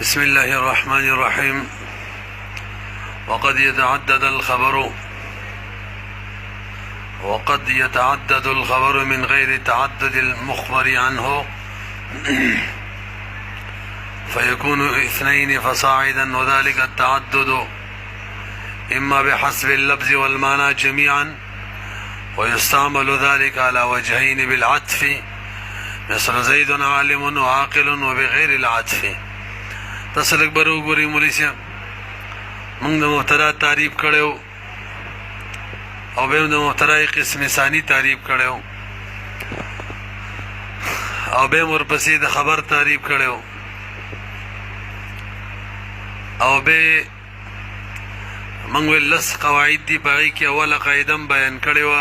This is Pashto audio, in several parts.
بسم الله الرحمن الرحيم. وقد يتعدد الخبر من غير تعدد المخبر عنه فيكون اثنين فصاعدا، وذلك التعدد إما بحسب اللفظ والمعنى جميعا، ويستعمل ذلك على وجهين بالعطف، مثل زيد عالم وعاقل، وبغير العطف. تسلک برو گوری مولیسیا منگ دا مبتدا تعریف کڑیو او بیم دا مبتدای قسم ثانی تعریف کڑیو او بیم ورپسی دا خبر تعریف کڑیو او بے منگ لس قواعد دی باقی کی اول قاعدم بیان کڑیو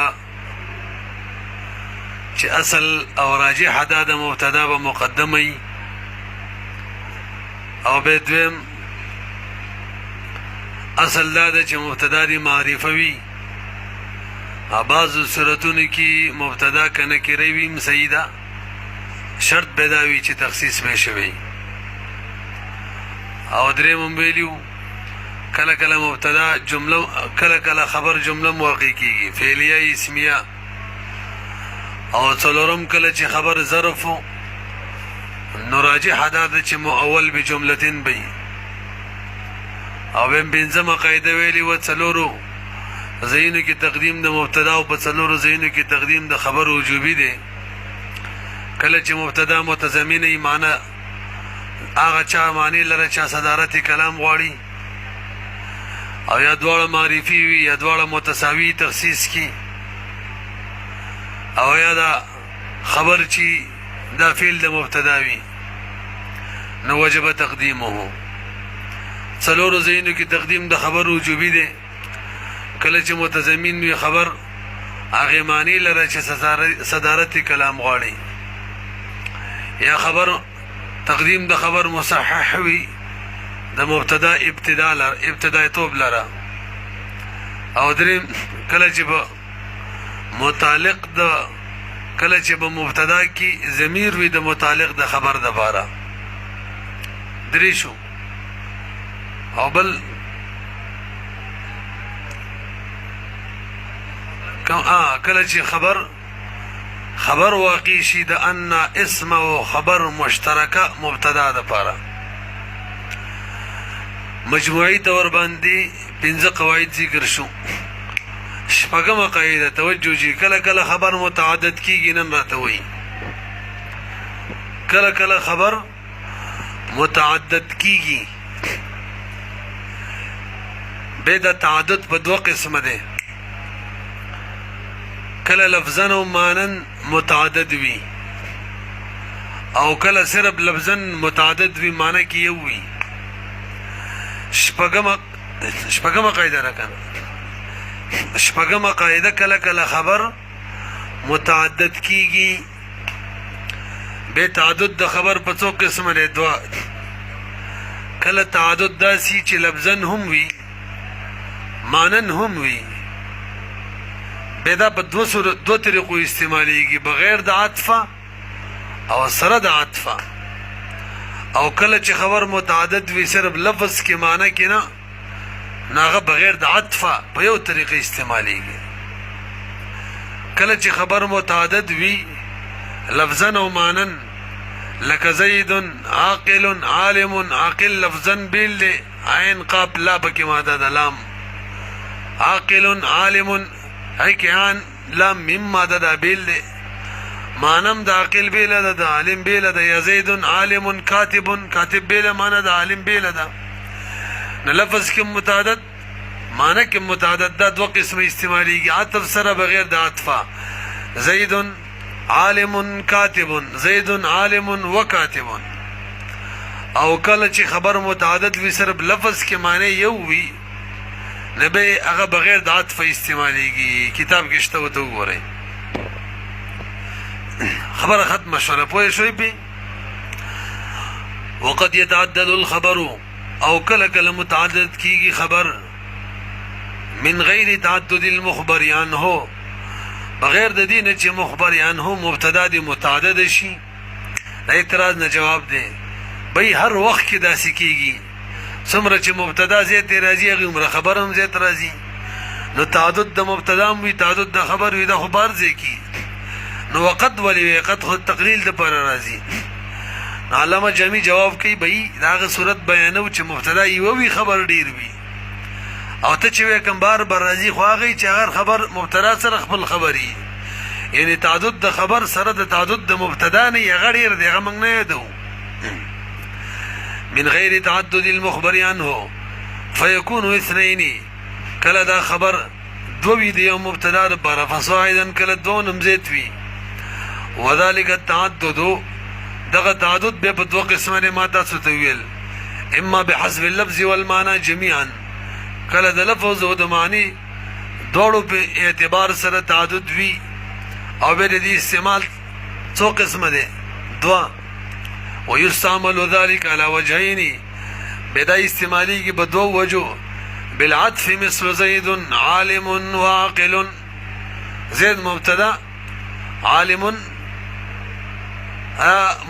چی اصل او راجح دا دا مبتدا با مقدمی او به دویم اصل دا ده چې مبتدا دی معرفه وي، بعضو صورتونو کې مبتدا که نکره وي صحیح ده، شرط به دا وي چې تخصیص به شوی. او دریم هم ویلیو کله کله مبتدا جمله، کله کله خبر جمله واقع کیږي فعلیه اسمیه، او څلورم کله چې خبر ظرف نو راجح دا ده چې مؤول بجملتين بي. او بهم بنځمه قاعده ویلی و څلورو ځایونو کې تقدیم د مبتدا او په څلورو ځایونو کې تقدیم د خبر وجوبي دی. کله چې مبتدا متضمنه معنی هغه چا معنی لره چا صدارت کلام غواړي، او یا دواړه معرفي وي یا دواړه متساوي تخصیص کی، او یا دا خبر چې دا فعل د مبتدا وي نو وجب تقدیمه. څلورو ځایونو کې تقدیم د خبر وجوبي دی. کله چې متضمن وي خبر هغې معنی لره چې صدارت کلام غواړي، یا خبر تقدیم د خبر مصحح وي د مبتدا ابتدای توب لره. او دریم کله چې به متعلق د کله چې به مبتدا کې ضمیر وي د متعلق د خبر د باره درې شو. او بل کله چې خبر واقع شي د ان اسم او خبر مشترکه مبتدا د پاره. مجموعي طور باندې 15 قواعد ذکر شو. شپږمه قاعده توجه جی کله کله خبر متعدد کیږي، نن راته وایي کله کله خبر متعدد کیږي. به د تعدد په دوه قسمه ده، کله لفظا او معنن متعدد وي، او کله صرف لفظا متعدد وي معنی کې یو وي. شپږمه قاعده راکنه. شپږمه قاعده کله کله خبر متعدد کیږي. به تعدد د خبر په څو قسمه ده؟ دوه. کله تعدد داسي چې لفظا هم وي معنن هم وي، به دا په دو طریقو استعمالیږي، بغیر د عطفه او سره د عطفه. او کله چې خبر متعدد وي صرف لفظ کې معنی کې نه، ناغه بغیر د عطفه په یو طریقه استعمالیږي. کله چې خبر متعدد وي لفظا او معنن، لکه زید عاقل عالم، عاقل لفظا بیل عین قاف لا بکی ماده د لام، عاقل عالم عین لام میم ماده د بیل معنم د عاقل بیل د عالم بیل د. یزید عالم کاتب بیل معنی د عالم بیل د. نو لفظ کې متعدد معنی کې متعدد دا دوه قسمه استعمالیږي، عطف سره بغیر د عطفه. زید عالم کاتب، زید عالم وکاتب. او کله چې خبر متعدد وي صرف لفظ کې معنی یو وي، نبی هغه بغیر د عطفه استعمالیږي. کتاب کې شته وته وګورئ. خبره ختمه شوه، پوه شوئ پې. وقد يتعدد الخبر، او کله کله متعدد کیږي خبر من غیر تعدد المخبر عنه، بغیر د دې نه چې مخبر عنه مبتدا دی متعدد شي. د اعتراض نه جواب دی. بای هر وخت کې داسې کېږي څومره چې مبتدا زیات راځي هغومره خبر هم زیات راځي نو تعدد د مبتدا هم وي تعدد د خبر وي دا خو بار ځای کي نو وقت ولې وي قد خو تقلیل دپاره راځي علامه جامی جواب کوي بای د هغه صورت بیانو چې مبتدا یوه وي خبر ډېر وي او ته چې وی کوم بار بار راځي خو هغه چې هغه خبر مبتدا سره خپل خبري یعنی تعدد د خبر سره د تعدد د مبتدا نه هغه ډېر دی هغه موږ نه یادو من غیر تعدد المخبر عنه فيكون اثنين کله دا خبر دوی دی یو مبتدا لپاره فصاعدا کله دو نمزید وي وذلك التعدد دغه تعدد به په دوه قسمه ما تاسو ته ویل اما بحسب اللفظ والمعنى جميعا کله د لفظ او د معنی دوړو په اعتبار سره تعدد وي او به د استعمال څو قسمه ده دوا ويستعمل ذلك على وجهين بدا استعمالي کې په دوه وجو بالعطف مثل زيد عالم وعاقل زيد مبتدا عالم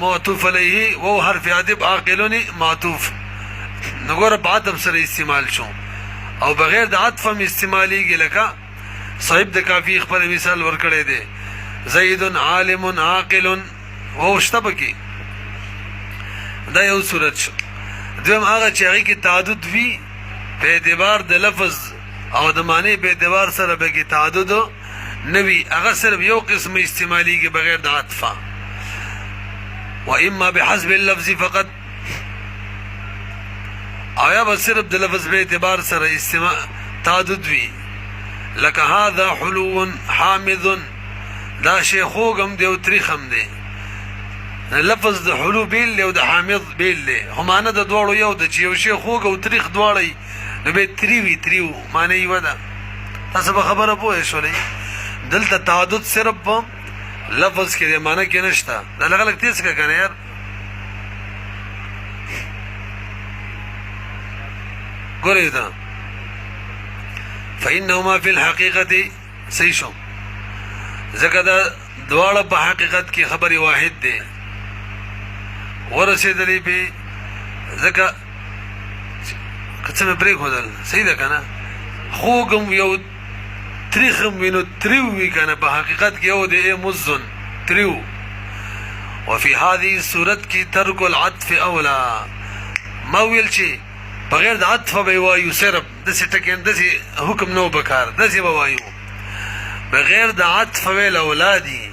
معطوف عليه وهو حرف عطف عاقل معطوف نګور په عطف سره استعمال شو او بغیر د عطف هم استعماليږي لکه صاحب د کافی خپل مثال ورکړی دی زید عالم عاقل وهو اشتبکی دا یو صورت شو دویم هغه چې هغې کې تعدد وي په اعتبار د لفظ او د معنی په اعتبار سره به کې تعدد نه وي هغه صرف یو قسم استعماليږي بغیر د عطفه واما بحسب اللفظ فقط آیا به صرف د لفظ په اعتبار سره تعدد وي لکه هذا حلو حامض دا شی خوږم دی او تریخ هم دی لفظ د حلو بیل دی او د حامض بیل دی خو معنی د دواړو یو ده چې یو شی خوږ او تریخ دواړه نو به تری وي تریو معنی یوه ده تاسو به خبره پوه شولئ دلته تعدد صرف په لفظ کې دی معنی کې نشته دا لږ لږ تیز کړه که نه یار ګورئ ته فإنهما في الحقيقة صحیح شو ځکه دا دواړه په حقیقت کې خبرې واحد دی ورسېدلې پې ځکه که څه مې پرېښودل صحیح ده که نه خوږ هم یو تریخ هم وي نو تریو وي که نه په حقیقت کې یو دی مزن تریو وفي هذه صورت کې ترک العطف اولا ما ویل چې بغیر د عطفه به وایو صرف داسې ټکي داسې حکم نه و پکار داسې به وایو بغیر د عطفه ویل اولادي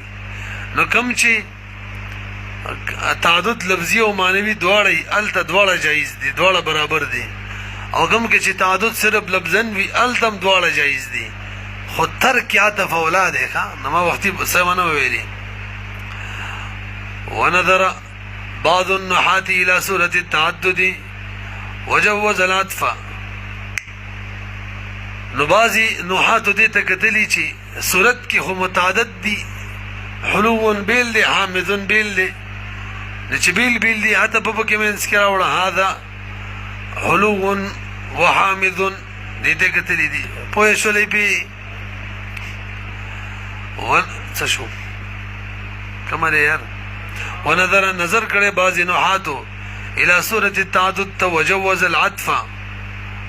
نو کوم چې تعدد لفظي او معنوي دواړه هلته دواړه جایز دي دواړه برابر دي او کوم کې چې تعدد صرف لفظن وي هلته هم دواړه جایز دي خو ترک عطف اولاد دی ښه نو ما وختي څه ونه ویلي ونظر بعض النحاة الى صورة التعدد وجوز العطف نو بعضی نحاتو دې ته کتلي چې صورت کې خو متعدد دي حلو بیل دی حامض بیل دی نو چې بیل بیل دی حتی په پکې منځ کې راوړه هذا حلو وحامض دې ته کتلي دي پوه شولئ پې څه شو کومه دی یار ونظر نظر کړی بعضې نحاتو الى صورت التعدد توجوز العطف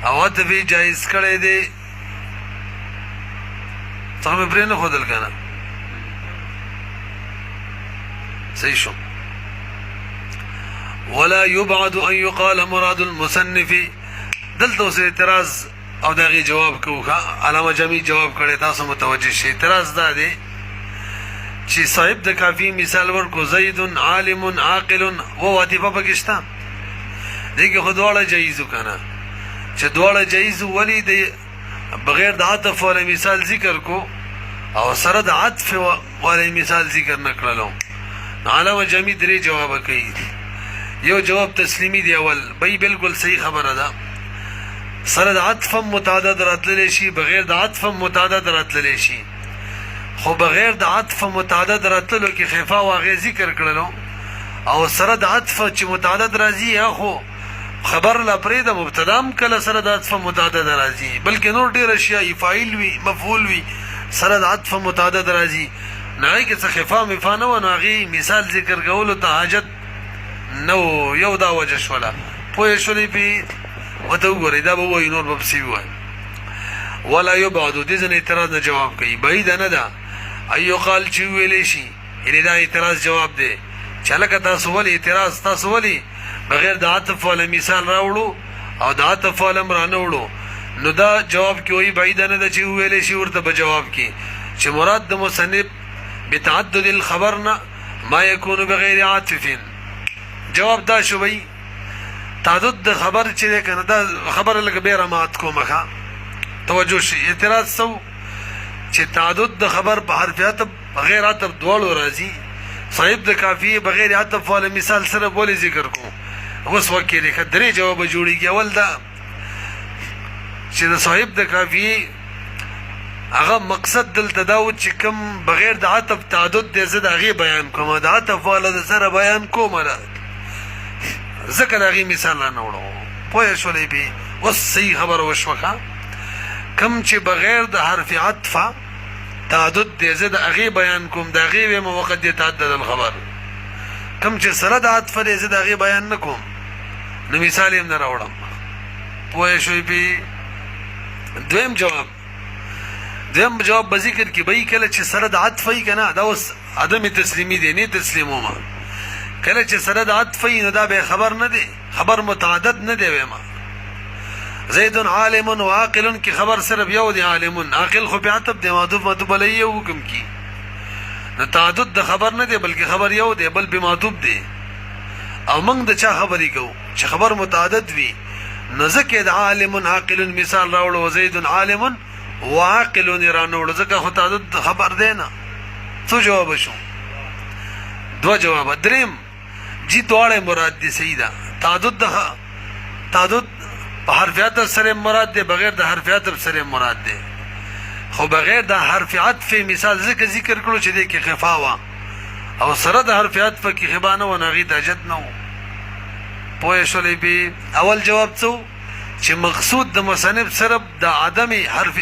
او عطف جائز کړی دی څه مې پرې نه ښودل که نه صحیح شو ولا يبعد ان يقال مراد المصنف دلته اوس اعتراض او د هغې جواب کوو علامه جامی جواب کړی تاسو متوجه شئ اعتراض دا دی چې صاحب د کافي مثال ورکو زید عالم عاقل و عاطفه پکې شته دې کې خو دواړه جایز که نه چې دواړه جایز ولې د بغیر د عطف والا مثال ذکر کو او سره د عطف والا مثال ذکر نه کړلو علامه جامی درې جواب کوي یو جواب تسلیمي دی اول بای بالکل صحیح خبره ده سره د عطف هم متعدد راتللی شي بغیر د عطف هم متعدد راتللی شي خو بغیر د عطف متعدد راتللو کې خفا او هغې ذکر کړلو او سره د عطف چې متعدد راځي یا خو خبر لا پرېږده مبتدا هم کله سره د عطف متعدد راځي بلکې نور ډېر اشیاء فاعل وي مفعول وي سره د عطف متعدد راځي نو هغې کې څه خفا مفا نه وه نو هغې مثال ذکر کولو ته حاجت نو یو دا وجه شوله پوه شولې پې ورته وګورئ دا به ووایي نور به پسې ووایي ولا یبعد دې ځنه اعتراض نه جواب کوي بعیده نه ده ایو قال چې ویلې شي یعنې دا اعتراض جواب دی چې هلکه تاسو ولې اعتراض تاسو ولې بغیر د عطف والا مثال راوړو او د عطف والا هم رانه وړو نو دا جواب کې وایي بعیده نه ده چې وویلې شي ورته به جواب کې چې مراد د مصنف بتعدد الخبر نه ما یکون بغیر عاطف جواب دا شو بھئی تعدد د خبر چې ده کنه دا خبره لکه بیره مات کومه ښه توجه شي اعتراض سو چې تعدد د خبر په حرف عطف بغیر عطف دواړو راځي صاحب د کافیه بغیر عطف والا مثال سره بولې ذکر کو اوس وکړي لکه درې جواب جوړیږي اول دا چې د صاحب د کافیه هغه مقصد دلته دا و چې کوم بغیر د عطف تعدد دی زه د هغې بیان کوم د عطف والا د سره بیان کوم ځکه د هغې مثال رانه وړو پوه شولې پې اوس صحیح خبره وشوه کم چې بغیر د حرف عطفه تعدد دی زه د هغې بیان کوم د هغې ویم وقت یتعدد الخبر کم چې سره د عطفه دی زه د هغې بیان نه کوم نو مثال یې هم نه راوړم پوه شوې پې دویم جواب به ذکر کې به کله چې سره د عطفه وي که نه دا اوس عدم تسلیمي دی نه تسلیمومه کله چې سره د عطفه وي نو دا به خبر نه دی خبر متعدد نه دی ویمه زید عالم و عاقل کی خبر صرف یو دی عالم عاقل خو په عطف دی معطوف علیه یو حکم کی نو تعدد د خبر نه دی بلکې خبر یو دی بل به معطوف دی او موږ د چا خبرې کوو چې خبر متعدد وي نو ځکه د عالم عاقل مثال راوړو زید عالم و عاقل رانوړو ځکه خو تعدد خبر دی نه څو جواب شو دو جواب دریم جی دواړه مراد دي صحیح ده تعدد په حرف عطف سره مراد دی بغیر د حرف عطف سره مراد دی خو بغیر د حرف عطف مثال ذکر کړو چې دی کې خفا وا او سره د حرف عطف کې خفا نه و نغې د جد نه پوه شولې به اول جواب څو چې مقصود د مصنف سره د عدم حرف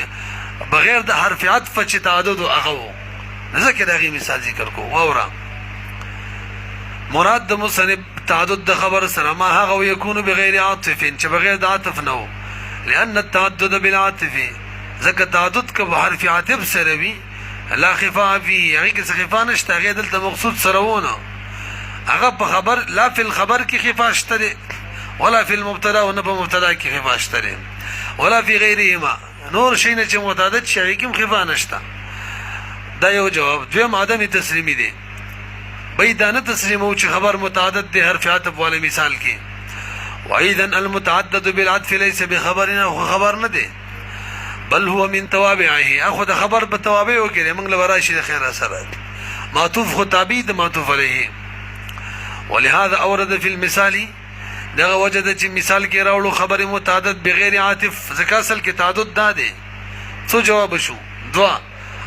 بغیر د حرف عطف چې تعدد هغه ځکه د هغې مثال ذکر کو واوره مراد د مصنف تعدد د خبر سره ما هغه یکون بغیر عاطف چې بغیر د عاطف نه و لأن التعدد بالعاطف ځکه تعدد که په حرف عاطف سره وي لا خفاء فيه هغې کې څه خفا نشته هغې دلته مقصود سره وونه هغه په خبر لا فی الخبر کې خفا شته دی ولا فی المبتدا و نه په مبتدا کې خفا شته دی ولا فی غیرهما نور شی نه چې متعدد شي هغې کې هم خفا نشته دا یو جواب دویم عدم تسلیمي دی بھئی دا نه تسلیمو چې خبر متعدد دی حرف عطف والا مثال کې وایذا المتعدد بالعطف ليس بخبرنا خبر نه دی بل هو من توابعه اخو د خبر په توابع وکړي موږ له راشي د خیر سره معطوف خو تابع د معطوف علیه ولهذا اورد في المثال دغه وجد چې مثال کې راوړو خبر متعدد بغیر عاطف ځکه اصل کې تعدد دا دی څو جواب شو دوا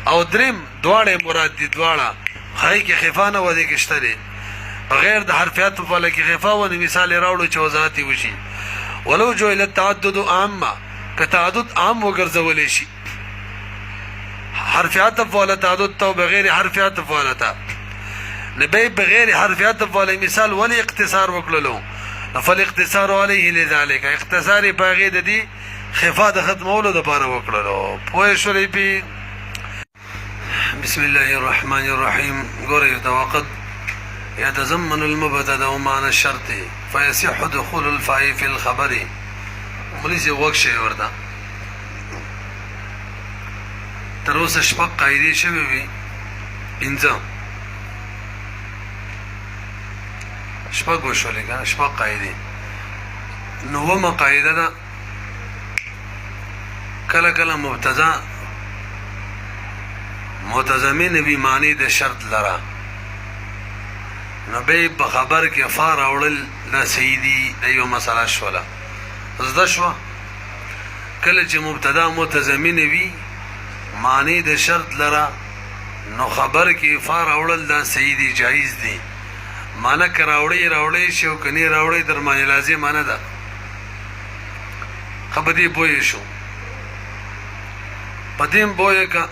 او دریم دواړه مراد دي دواړه خای کې خفا نه و دې کې شته دی بغیر د حرف عطف والا کې خفا و نه مثال راوړو چې وضاحت وشي ولو جعل التعدد عامه که تعدد عام وګرځولې شي حرف عطف والا تعدد تو بغیر حرف عطف والا تا نبی بغیر حرف عطف والا مثال ولی اختصار وکړلو فالاختصار علیه لذلك اختصار باغې د دې خفا د ختمولو لپاره وکړلو پوه شولې پی بسم الله الرحمن الرحيم قرئ وقد يتضمن المبتدا ومعنى الشرط فيصح دخول الفاء في الخبر مليسي وقشه وردا تروس شپق قاعده شوی وي انځه شپق وشولې کنه شپق قاعده نومه قاعده ده کله کله مبتدا متضمن بی معنی د شرط لرا نبی په خبر کې فار اورل د سیدی ایو مسله شولا زده شو کله چې مبتدا متضمن وی معنی د شرط لرا نو خبر کې فار اورل د سیدی جایز دی معنی راوړی شو کني راوړی در معنی لازم نه ده خبدي بوې شو پدیم بوې کا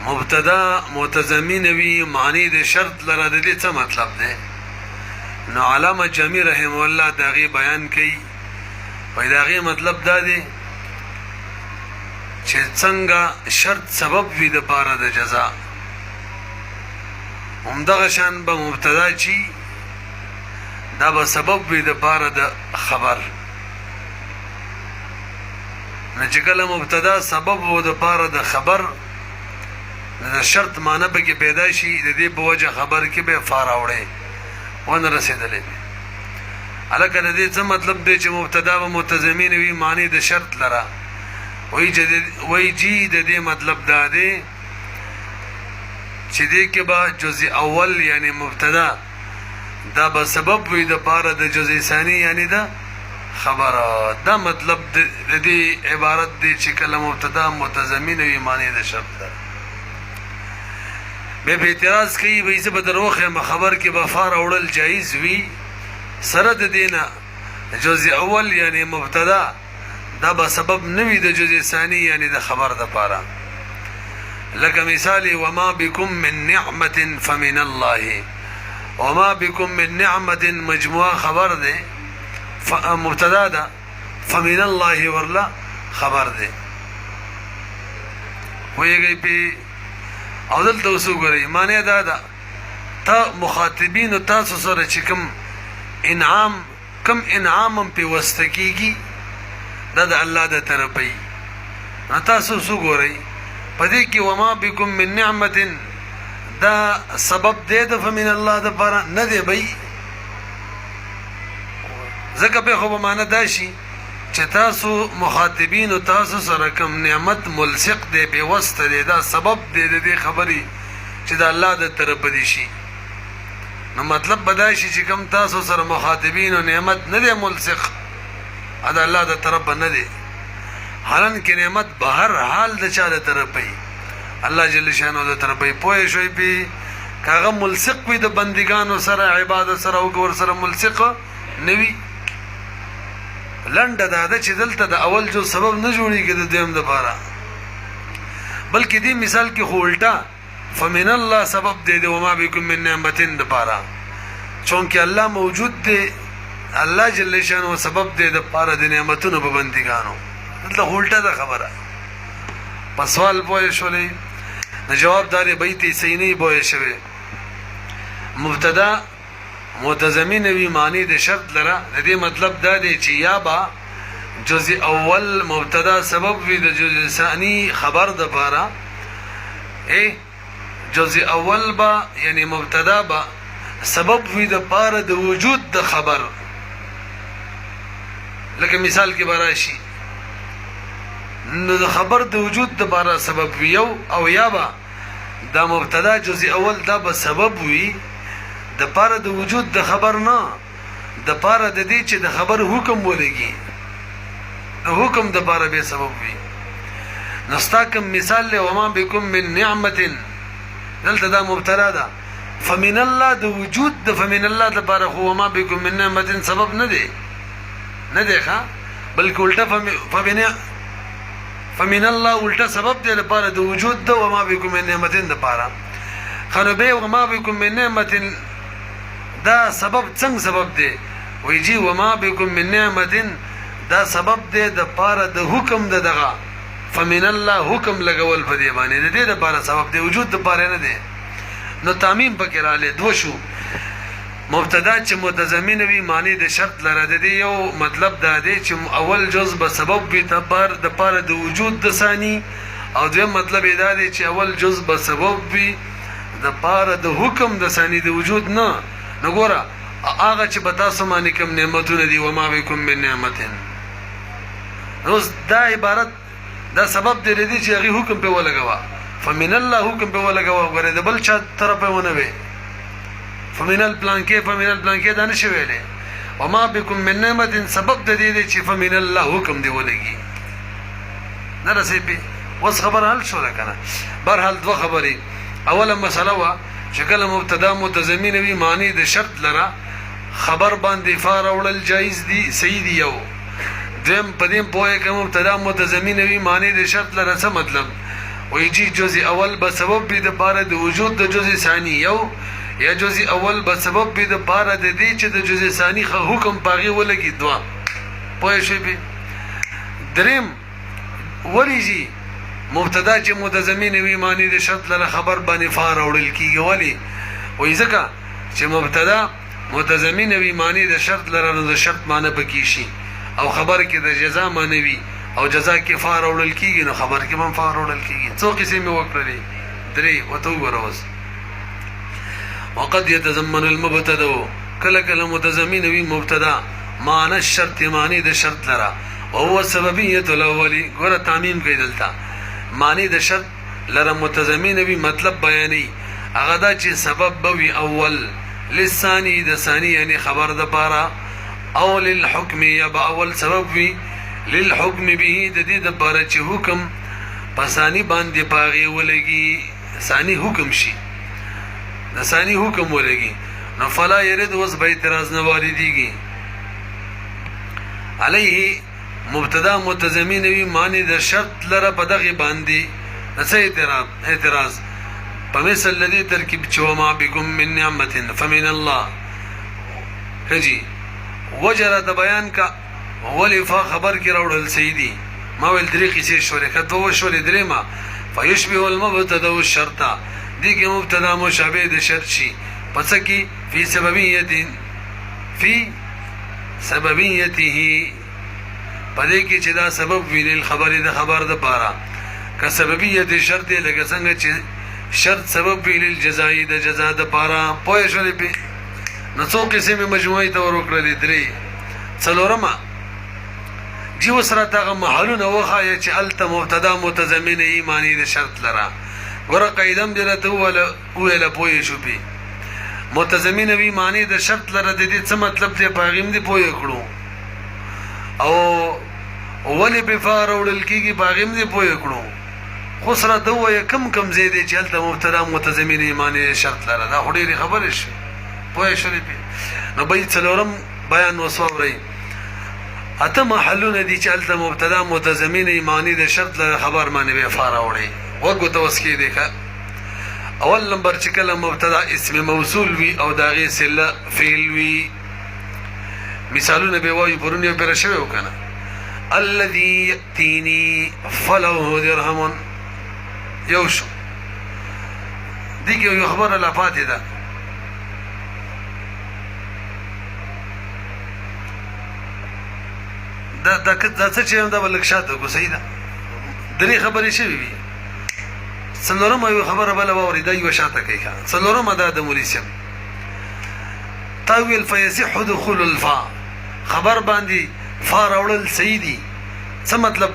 مبتدا متضمن وی معنی د شرط لره د دې څه مطلب دی نو علامه جامی رحم الله داغي بیان کوي وای داغي مطلب دا دی چې څنګه شرط سبب وي د پاره د جزاء همدغه شان به مبتدا چی دا به سبب وي د پاره د خبر نه چې کله مبتدا سبب و د پاره د خبر د شرط معنی به کې پیدا شي د دې په وجه خبر کې به فاراوړي ونه رسیدلې الکه د دې څه مطلب دی چې مبتدا و متضمن وي معنی د شرط لره وای جی د دې مطلب دا دی چې دې کې به جزء اول یعنی مبتدا دا به سبب وي د پاره د جزء ثانی یعنی دا خبره دا مطلب د دې عبارت دی چې کله مبتدا متضمن وي معنی د شرط ده به اعتراض کوي وایي چې به دروخه خبر کې به فار اورل جایز وي سره د دینه جزء اول یعنی مبتدا دا به سبب نوي د جزء ثانی یعنی د خبر د پاره لکه مثال وما بكم من نعمه فمن الله وما بكم من نعمه مجموعه خبر ده مبتدا ده فمن الله ورلا خبر ده ویږي په او دلته وسو غري معنی دا ده تا مخاطبین تاسو سره چې کوم انعام په واستکیږي دا د الله د طرفي تاسو وسو غري پدې کې وما بكم من نعمه دا سبب دې د فمن الله د پر نه دی بي زکه په خو به معنی دا شي چې تاسو مخاطبین او تاسو سره کوم نعمت ملصق دی په واسطه دی دا سبب دی د دې خبرې چې د الله د طرف دی شي نو مطلب بدای شي چې کوم تاسو سره مخاطبین او نعمت نه دی ملصق دا الله د طرف نه دی حالان کې نعمت بهر حال د چا د طرف وي الله جل شانو د طرف وي پوه شوي په کاغه ملصق وي د بندګانو سره عبادت سره او ګور سره ملصق نوي لنډه دا چې دلته د اول جو سبب نه جوړیږي د دویم د پاره بلکې دې مثال کې خولټا فمن الله سبب دې د وما بكم من نعمت د پاره چونکه الله موجود دی الله جل شانو سبب دې د پاره د نعمتونو په بندګانو دلته خولټا دا خبره په سوال پوه شولې نه جواب داري بیتي سینې پوه شوي مبتدا متضمن وی معنی د شرط لره د دې مطلب دا دی چې یا با جزء اول مبتدا سبب وی د جزء ثانی خبر د پاره جزء اول با یعنی مبتدا با سبب وی د پاره د وجود د خبر لکه مثال کې براشي نو د خبر د وجود د پاره سبب وی او یا با دا مبتدا جزء اول دا به سبب وی د پاره د وجود د خبر نه د پاره د دې چې د خبر حکم ولګي د حکم د پاره به سبب وي نستاکم مثال له وما بكم من نعمه دلته دا مبتدا ده فمن الله د وجود د فمن الله د پاره هو وما بكم من نعمه سبب نه دی ښا بلکې الټه فمن الله الټه سبب دی لپاره د وجود د وما بكم من نعمه د پاره خنو به وما بكم من نعمه دا سبب څنګه سبب دی ویجی وما بكم من نعمت دا سبب دی د پاره د حکم د دغه فمن الله حکم لګول په دی باندې د دې د پاره سبب دی وجود د پاره نه دی نو تعمیم پکې رااله دو شو مبتدا چې متضمن وي معنی د شرط لره د یو مطلب دا دی چې اول جز به سبب وي د پاره د وجود د ثانی او دویم مطلب دا دی چې اول جز به سبب وي د پاره د حکم د ثانی د وجود نه نګوره هغه چې به تاسو باندې کوم نعمتونه دي وما بكم من نعمت روز دا عبارت دا سبب دی چې هغه حکم په ولګوا فمن الله حکم په ولګوا غره د بل چا طرف ونه وي فمن البلان کې دا نشي ویلې وما بكم من نعمت سبب د دې چې فمن الله حکم دی ولګي نه رسېږي وس خبر حل شو ده کنه برحال دوه خبرې اوله مسله وا چې کله مبتدا متضمن وي معنی د شرط لره خبر باندې فار اورل جایز دي صحیح دی یو دیم پدیم پوهه کوم مبتدا متضمن وي معنی د شرط لره څه مطلب وایي چې جزء اول به سبب به د پاره د وجود د جزء ثانی یو یا جزء اول به سبب به د پاره د دې چې د جزء ثانی حکم پاغي ولګي دوا پوه شئ به دریم ولیږي مبتدا چې متضمن وي معنی د شرط لره خبر باندې فار اورل کیږي ولی وای ځکه چې مبتدا متضمن وي معنی د شرط لره نو د شرط معنی پکې شي او خبر کې د جزاء معنی وي او جزاء کې فار اورل کیږي نو خبر کې هم فار اورل کیږي څو قسم وکړي درې وته وروس وقد يتضمن المبتدا کله کله متضمن وي مبتدا معنی الشرط معنی د شرط لره وهو سببیه الاولی ګوره تعمیم کوي دلته معنی د شرط لره متضمن وي مطلب بیانې هغه دا چې سبب بوي اول للثاني د ثاني یعنی خبر د پاره او للحكم یا با اول سبب وي للحكم به د دې د پاره چې حکم پسانی باندې پاغي ولګي ثاني حکم شي د ثاني حکم ولګي نو فلا يرد وس به اعتراض نه واردېږي علیه مبتدا متضمن وي معنی د شرط لره په دغه باندې نڅ اعتراض فمثل الذي ترکیب چوما بكم من نعمت فمن الله هجي وجره د بیان کا ولفا خبر کې راوړل سیدی ما ول طریقې سي شرکت دوه شولې درېما فيشبه المبتدا والشرط دي کې مبتدا مشابه د شرط شي پس کې فی سببیته پدې کې چې دا سبب ویل خبرې د خبر د پاره که سببیت شرط لکه څنګه چې شرط سبب ویل الجزائی د جزاء د پاره پوه شولې په نو څو قسمه مجموعي تور وکړلې درې څلورمه جیو سره تاغه محلونه وخایه چې الته مبتدا متضمن ایمانی د شرط لره ور قیدم درته ولا پوه شو په متضمن وی معنی د شرط لره د دې څه مطلب دی پاغیم دی پوه کړو او ولی بفار اورل کیږي پاغیم دی پوه کړو خو سره دوه کم زیاده چې الته مبتدا متضمن ایمانی شرط لره دا خوري خبره شي پوه شولې په نو به څلورم بیان وسوري اته محلونه دي چې الته مبتدا متضمن ایمانی د شرط لره خبر معنی به فار اوري وګو توسکی دی ښه اول نمبر چې کله مبتدا اسم موصول وي او داغه سله فعل وي مثالونه به وایي پرونه پر شوی وکنه الذي ياتيني فله درهم یوشو دیگه یو خبر لا پاتې ده دا څه چې دا بلک شاته کو صحیح ده درې خبرې شوی وي څلورم یو خبره بل ووري دا یو شاته کوي څلورم دا د مولیسم تاویل فیصح دخول الفا خبر باندې فا راوړل سیدی څه مطلب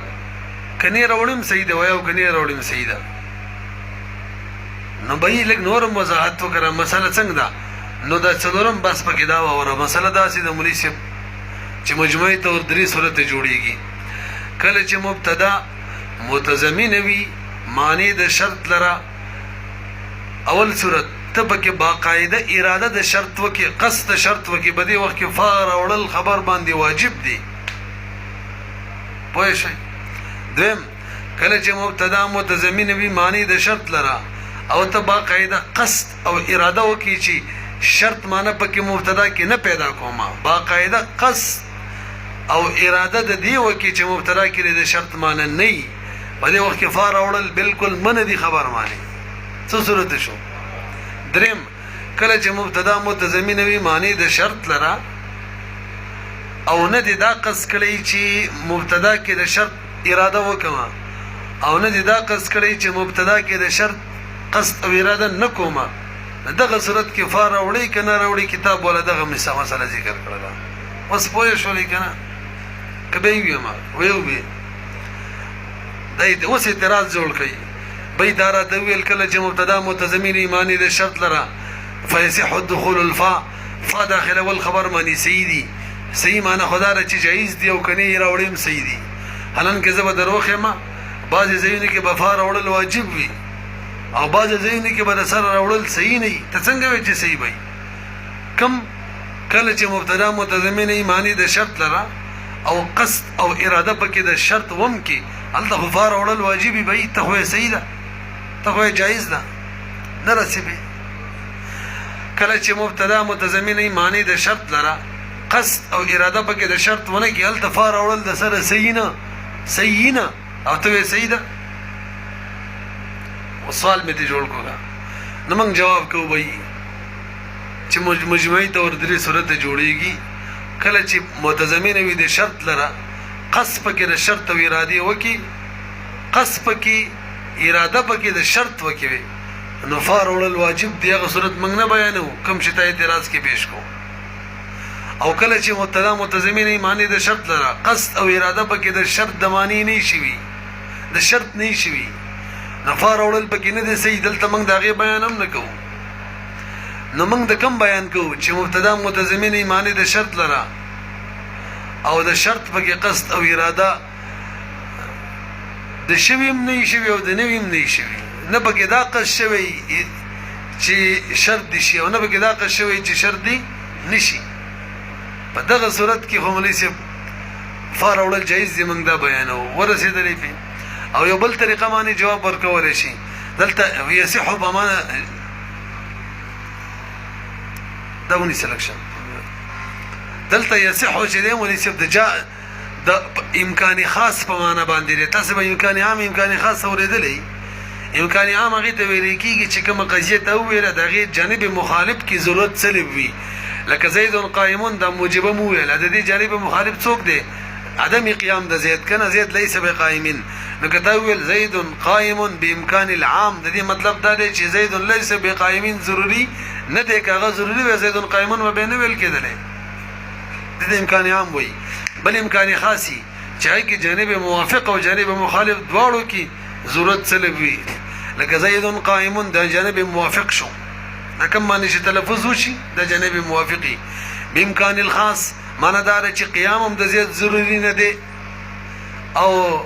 کني راوړم سیده وایو کني راوړم سیده نو به لګ نورم وضاحت وکړه مسله څنګه ده نو دا څلورم بس پکې دا وره مسله دا سي د مولیسم چې مجموعي تور درې صورت جوړيږي کله چې مبتدا متضمن وي معنی د شرط لره اول صورت تبکه باقاعده اراده د شرط وکي قصد شرط وکي بده وخت کې فار اورل خبر باندې واجب دي پوه شئ دیم کله چې مبتدا متضمن وي معنی د شرط لره او ته باقاعده قصد او اراده وکي چې شرط معنی پکې مبتدا کې نه پیدا کوما باقاعده قصد او اراده د دې وکي چې مبتدا کې د شرط معنی نه بده وخت کې فار اورل بالکل من دي خبر معنی څه صورت شو دریم کله چې مبتدا متضمن وي معنی د شرط لره او نه دي دا قص کړی چې مبتدا کې د شرط اراده وکما او نه دي دا قص کړی چې مبتدا کې د شرط قصد او اراده نکوما دغه صورت کې فار اوري کنه راوړي کتاب ولا دغه مسله ذکر کړل اوس پوه شولې کنه کبه ویما ویو به دای اوس اعتراض جوړ کړي بيدارة دويل كلا چې مبتدا متضمن ایمانی د شرط لره فيصح الدخول الفاء فا داخله والخبر معنی سیدی صحیح معنی خدا را چې جایز دی او کني راوړم سیدی حالان کې زبر دروخه ما بعض زینې کې بفار اورل واجب وي او بعض زینې کې بر سر راوړل صحیح نه ته څنګه وي چې صحیح وي کم کله چې مبتدا متضمن ایمانی د شرط لره او قصد او اراده پکې د شرط وم کې الله غفار اورل واجب وي ته خو صحیح ده ته خو جایز ده نه رسېږي کله چې مبتدا متضمنه معنی د شرط لره قصد او اراده پکې د شرط ونه کې ال تفار اورل د سره سینا او ته سیدا وصال مې ته جوړ کوه نو موږ جواب کوو وای چې مجموعي تور درې صورت جوړيږي کله چې متضمنه وي د شرط لره قصد پکې د شرط او اراده وکي قصد پکې اراده پکې د شرط وکي نو فار اورل واجب دی هغه صورت موږ نه بیانو کوم چې ته اعتراض کې پیش کو او کله چې مبتدا متضمنه معنی د شرط لره قصد او اراده پکې د شرط د معنی نه شي د شرط نه شي نفار اورل پکې نه دي صحیح دلته موږ داغه بیان هم نه کوو نو موږ د کم بیان کوو چې مبتدا متضمنه معنی د شرط لره او د شرط پکې قصد او اراده د شویم نه شي او د نویم نه شي نه پکې دا قصد شوی چې شرط دي شي او نه پکې دا قصد شوی چې شرط دي نشي په دغه صورت کې هم لسی فار اورل جایز دی موږ دا بیانو ورسېدلې په او یو بل طریقه باندې جواب ورکول شي دلته یصح بمانه داونی سلیکشن دلته یصح چې دی ولې چې د امکان خاص په معنا باندې تاسو به امکان عام امکان خاص اوریدلې امکان عام هغه ته ویل کېږي چې کوم قضیه ته ویل دغه جانب مخالف کی ضرورت سلب وي لکه زید قائمون د موجبه مو ویل د دې جانب مخالف څوک دی عدم قیام د زید کنه زید ليس بقائمين نو کته ویل زید قائم بامکان العام د دې مطلب دا دی چې زید ليس بقائمين ضروري نه دی کاغه ضروري وي زید قائمون و بینه ویل کېدل د دې امکان عام وي بل امکان خاصي چې هغه جانب موافق او جانب مخالف دواړو کې ضرورت سلب وي لکه زید قائم د جانب موافق شو کوم معنی چې تلفظ وشي د جانب موافقي بامکان الخاص معنی دا چې قیام هم د زید ضروری نه دی او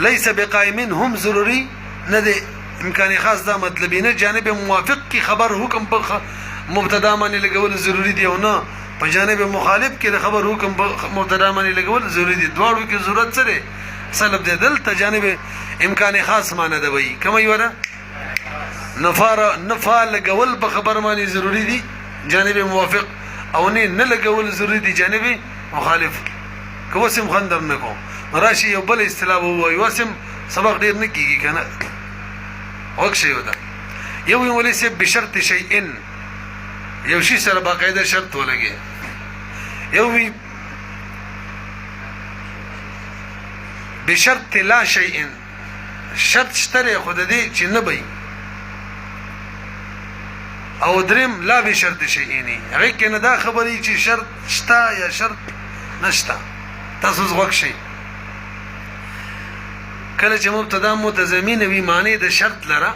ليس بقائمين هم ضروری نه دی امکان خاص دا مطلب نه جانب موافق کی خبر حکم په مبتدا باندې لګول ضروری دی او نه په جانب مخالف کې د خبر حکم مبتدا باندې لګول ضروری دي دواړو کې ضرورت سره سلب دی دلته جانب امکان خاص معنی دا وایي کوم یو ده نفا لګول په خبر باندې ضروری دي جانب موافق او نه لګول ضروری دي جانب مخالف کوسم خندر نه کو راشي یو بل اصطلاح وایي وسم سبق ډیر نه کیږي کنه وښه یو ده یو ولې سه بشرط شیء یو شی سره باقاعده شرط ولګي یو بشرط لا شیء شرط شتره خود دې چې نه بي او دریم لا بشرط شیء نه هغه کنه دا خبرې چې شرط شتا یا شرط نشتا تاسو زغوک شي کله چې مبتدا متضمنه وي معنی د شرط لره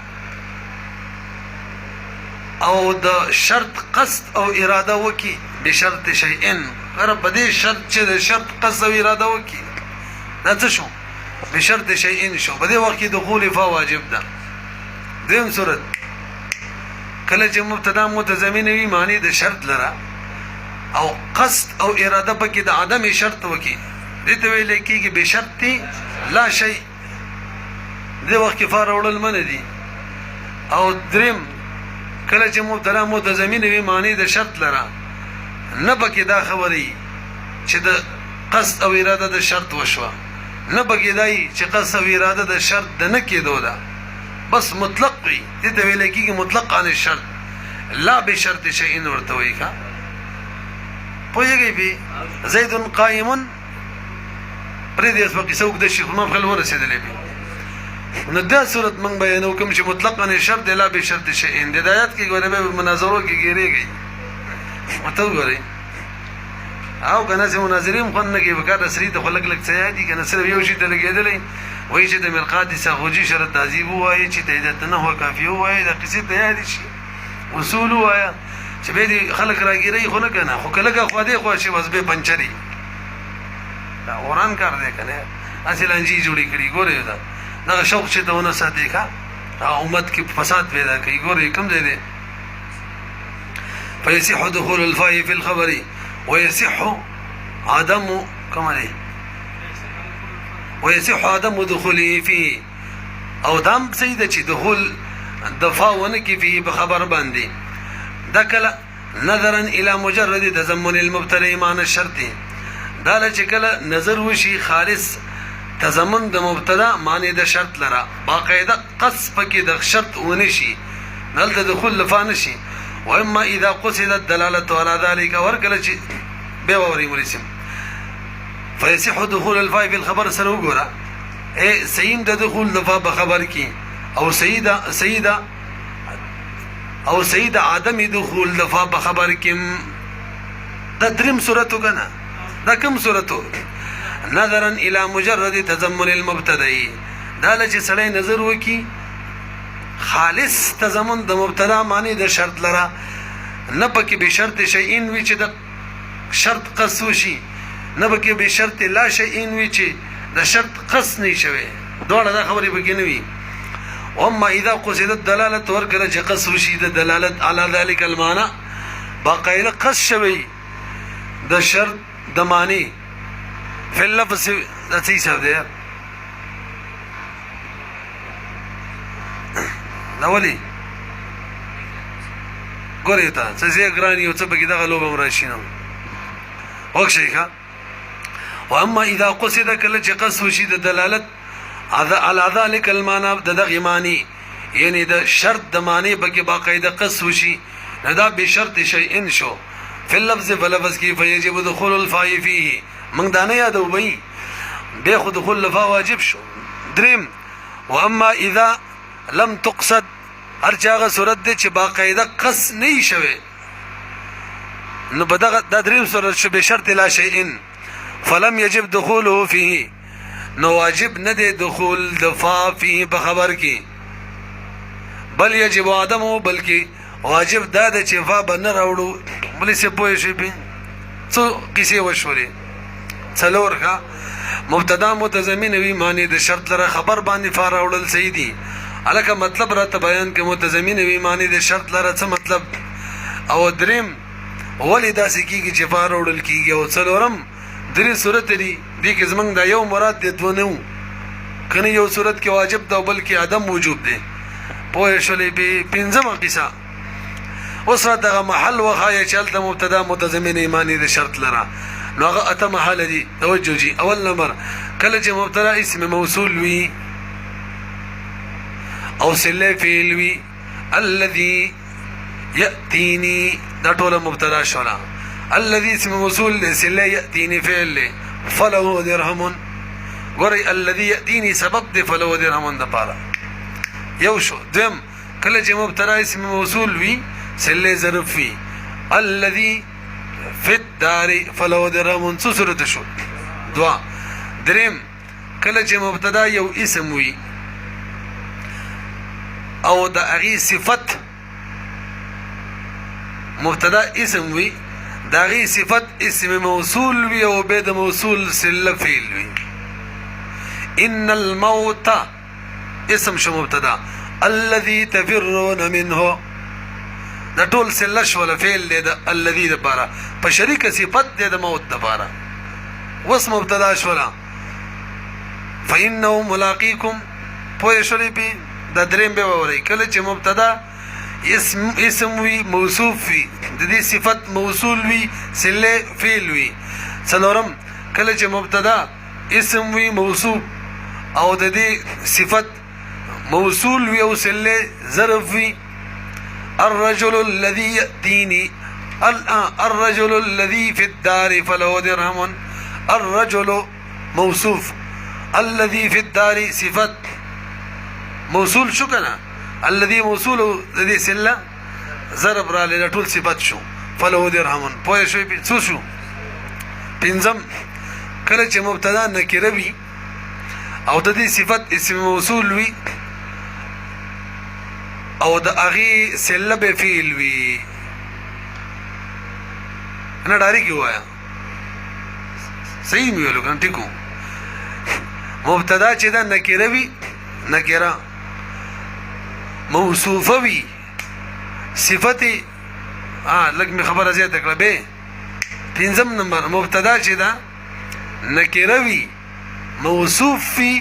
او د شرط قصد او اراده وکي بشرط شیء رب دې شرط چې د شرط قصد او اراده وکي دا څه شو بشرط شیء شو په دې وخت کې دخول فواجب ده دیم صورت کله چې مبتدا متضمنه وي معنی د شرط لره او قصد او اراده پکې د عدم شرط وکي دې ته ویل کېږي بشرط لا شیء دې وخت کې فار اورل من دي او دریم کله چې مبتدا متضمنه وي معنی د شرط لره نه پکې دا خبري چې د قصد او اراده د شرط وشوه نه پکې دای چې قصد او اراده د شرط د نه کېدو ده بس مطلق وي دې ته ویل کېږي مطلق عن الشرط لا بشرط شيء ورته وي کا پوهیږي به زید قائم پرې دې اسبق څوک د شیخ ما خپل ورسېدلې به نو دا صورت من بیانو کوم چې مطلق عن الشرط لا بشرط شيء د هدایت کې غوړې به مناظرو کې ګیریږي متو غوري او کنه چې مناظرین خو نه کې وکړه سری ته خلک لک څه دي کنه صرف یو شی ته لګیدلې وایي چې د مرقات ساغوجي شرط تعذيب وایي چې تهدید نه هو کافي وایي د قصې ته یاد شي اصول وایي چې به دي خلک راګیري خو نه کنه خو کله خو دې خو شي وسبه پنچري دا اوران کار دې کنه اصل انجی جوړی کړی ګوره دا شوق چې دونه ساتي کا امت کې فساد پیدا کوي ګوره کوم ځای دی فيصح دخول الفاء في الخبر ويصح عدم كما لي ويصح عدم دخوله فيه او دام سيده چې دخول دفاع ونکي فيه بخبر باندې دا کله نظرا الى مجرد تضمن المبتدا معنى الشرط دا چې کله نظر وشي خالص تضمن د مبتدا معنی د شرط لرا باقاعده قص پکې د شرط ونشي دلته دخول لفان شي واما اذا قصد الدلاله على ذلك ورکل چې به ووري مرسم فيصح دخول الفاء في الخبر سره وګوره اے سیم د دخول لفا بخبر کی او سیدا عدم دخول لفا بخبر کیم دا دریم صورتو کنا دا کم صورتو نظرا الى مجرد تضمن المبتدئ دا لچ سړی نظر وکي خالص تضمن د مبتدا معنی د شرط لرا نه پکې به شرط شیئن وی چې د شرط قصو شي نه پکې به شرط لا شیئن وی چې د شرط قص نه شوی دوړه دا خبرې پکې نه وي اما اذا قصدت دلاله ورکره چې قص وشي د دلالت على ذلك المعنى باقاعده قص شوی د شرط د معنی فی اللفظ د څه حساب دی دا ولي ګورې ته څه ګرانی او څه پکې دغه لوبه مراشینم وښیخه واما اذا قصد کله چې قص وشي د دلالت على ذلك المعنى د دغه معنی یعنی د شرط د معنی بګه باقاعده قص وشي دا به شرط شیئن شو فی اللفظ فلفظ کی فیجب دخول الفاء فيه من دانه یادو بی به خود دخول الفاء واجب شو دریم واما اذا لم تقصد ارچاغه صورت دي چې باقاعده قص نه شوي نو بدغه د دریم صورت شو به شرط لا شیئن فلم يجب دخوله فيه نو واجب نه دی دخول دفاع فيه بخبر کی بل يجب عدمه بلکې واجب دا د چې فا بنه راوړو بلې څه پوه شي په څو کیسه وشوري څلور کا مبتدا متضمن وی معنی د شرط لره خبر باندې فار راوړل صحیح دي الکه مطلب را ته بیان کې متضمن وی معنی د شرط لره څه مطلب او دریم ولدا سکیږي چې فار راوړل کیږي او څلورم درې صورت دي کې زمنګ دا یو مراد د دونو کنه یو صورت کې واجب دا بلکې عدم وجوب دي پوه شولې به پنځمه قصه اوس دغه محل وخایه چلته مبتدا متضمن ایمانی د شرط لرا نو هغه اته محل دي توجه جی اول نمبر کله چې مبتدا اسم موصول وي او صله فعل وي الذي ياتيني دا ټول مبتدا شولا الذي اسم موصول صله ياتيني فعل فله درهم غوري الذي ياتيني سبب دي فله درهم د پاره یو شو دم کله چې مبتدا اسم موصول وي سله ظرف وي الذي في الدار فلو درهم صورت شو دوا دریم کله چې مبتدا یو اسم وي او د اغي صفت مبتدا اسم وي د اغي صفت اسم موصول وي او به د موصول سله فعل وي ان الموت اسم شو مبتدا الذي تفرون منه دا ټول سلش ولا فعل دی د الذي د پاره په شریک صفت دی د موت د پاره وس مبتدا شولا فانه ملاقيكم پوه شولې په د دریم به وری کله چې مبتدا اسم وی موصوف وی د دې صفت موصول وی سله فعل وی څلورم کله چې مبتدا اسم وی موصوف او د دې صفت موصول وی او سله ظرف وی الرجل الذي يأتيني الرجل الذي في الدار فله درهم الرجل موصوف الذي في الدار صفت موصول شو كنا الذي موصول الذي سله ضرب را لټول صفت شو فله درهم پوه شو څه شو پنځم کله چې مبتدا نکره وي او د دې صفت اسم موصول وي او د اغي سله به فعل وي انا ډاری کی وایا صحیح ویلو کنه ټیکو مبتدا چې دا نکره وي نکره موصوفه وي صفته لګ می خبره زیاته کړه به پنځم نمبر مبتدا چې دا نکره وي موصوف وي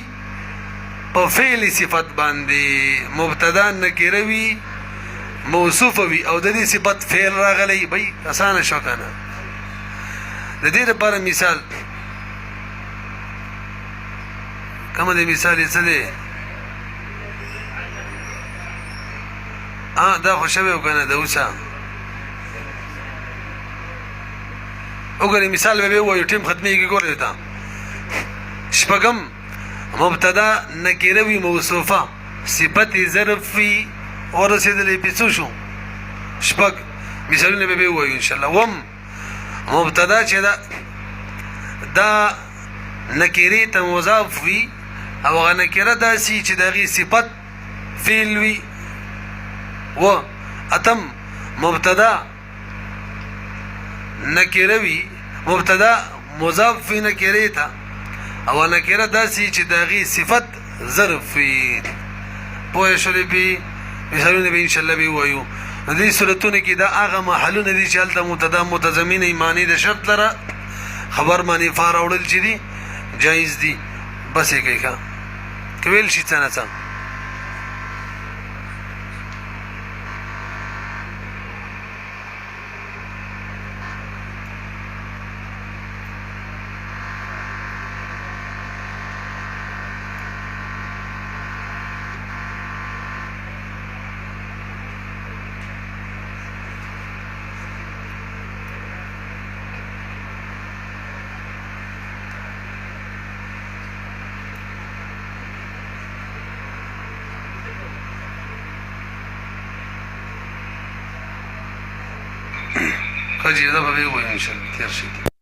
په فعل صفت باندې مبتدا نکره وي موصوف وي او د دې صفت فعل راغلی بھئی اسانه شو کنه د دې لپاره مثال کومه د مثال څه دی دا خو شوی کنه د اوسه وګورئ مثال به وایو ټیم ختمېږي ګورئ تا شپږم مبتدا نکره وي موصوفه صفت ظرف وي ورسېدلې په څه شو شپږ مثالونه به وایو ان شاء الله وم مبتدا چې دا نکره ته مضاف وي او هغه نکره داسې چې دغه صفت فعل وي و اتم مبتدا نکره وي مبتدا مضاف وي نکره ته او نکره داسې چې دغه صفت ظرف وي پوه شولې په مثالونه به ان شاء الله به وایو د دې صورتونو کې دا هغه محلونه دي چې هلته مبتدا متضمن معنی د شرط لره خبر معنی فار اورل چې دي جایز دي بس یې کوي ښه کویل شي څه نه څه خجي دا به وي ان شاء الله تیر شي